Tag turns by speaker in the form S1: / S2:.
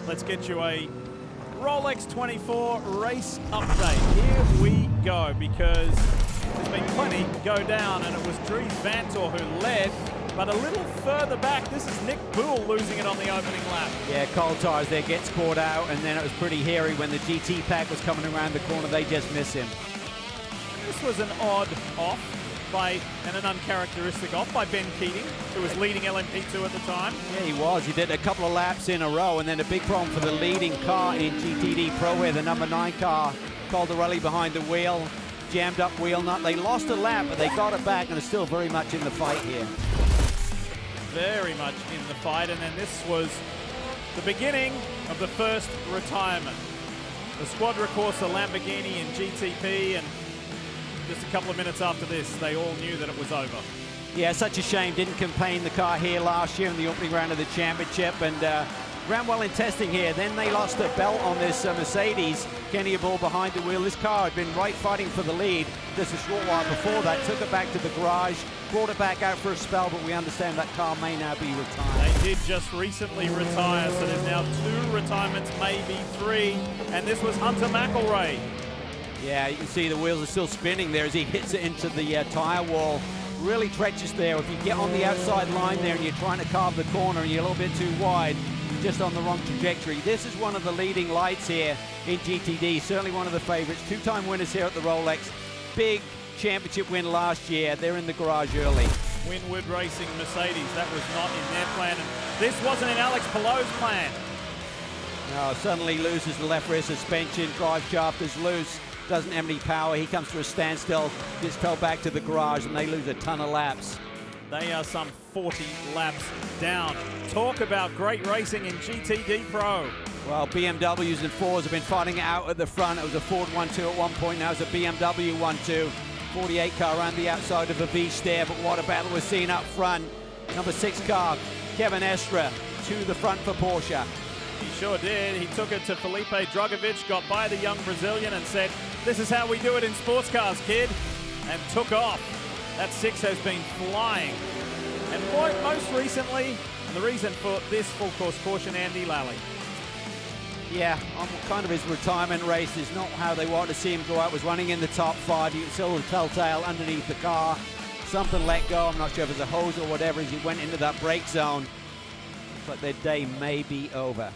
S1: let's get you a Rolex 24 race update. Here we go, because there's been plenty go down, and it was Dries Vanthoor who led, but a little further back, this is Nick Boole losing it on the opening lap.
S2: Yeah, cold tires there, gets caught out, and then it was pretty hairy when the GT pack was coming around the corner. They just miss him.
S1: This was an odd off and an uncharacteristic off by Ben Keating, who was leading LMP2 at the time.
S2: Yeah, he was. He did a couple of laps in a row, and then a big problem for the leading car in GTD Pro, where the number 9 car, Caldarelli behind the wheel, jammed up wheel nut. They lost a lap, but they got it back and are still very much in the fight here.
S1: Very much in the fight, and then this was the beginning of the first retirement. The Squadra Corsa Lamborghini in GTP, and just a couple of minutes after this, they all knew that it was over.
S2: Yeah, such a shame. Didn't campaign the car here last year in the opening round of the championship, and ran well in testing here. Then they lost a belt on this Mercedes. Kenny Bull behind the wheel. This car had been right fighting for the lead just a short while before that. Took it back to the garage, brought it back out for a spell, but we understand that car may now be retired.
S1: They did just recently retire, so there's now 2 retirements, maybe 3, and this was Hunter McElroy.
S2: Yeah, you can see the wheels are still spinning there as he hits it into the tire wall. Really treacherous there. If you get on the outside line there and you're trying to carve the corner and you're a little bit too wide, you're just on the wrong trajectory. This is one of the leading lights here in GTD, certainly one of the favorites. 2-time winners here at the Rolex. Big championship win last year. They're in the garage early.
S1: Winwood Racing Mercedes, that was not in their plan, and this wasn't in Alex Pallou's plan.
S2: No, suddenly loses the left rear suspension, drive shaft is loose. Doesn't have any power. He comes to a standstill, gets towed back to the garage, and they lose a ton of laps.
S1: They are some 40 laps down. Talk about great racing in GTD Pro.
S2: Well, BMWs and Fords have been fighting it out at the front. It was a Ford 1-2 at one point. Now it's a BMW 1-2. 48 car around the outside of a V-Stair, but what a battle we're seeing up front. Number 6 car, Kevin Estre, to the front for Porsche.
S1: He sure did. He took it to Felipe Drugovich, got by the young Brazilian and said, "This is how we do it in sports cars, kid," and took off. That 6 has been flying. And most recently, the reason for this full course caution, Andy Lally.
S2: Yeah, on kind of his retirement race is not how they wanted to see him go out. Was running in the top 5. You can still the telltale underneath the car. Something let go. I'm not sure if it was a hose or whatever as he went into that brake zone. But their day may be over.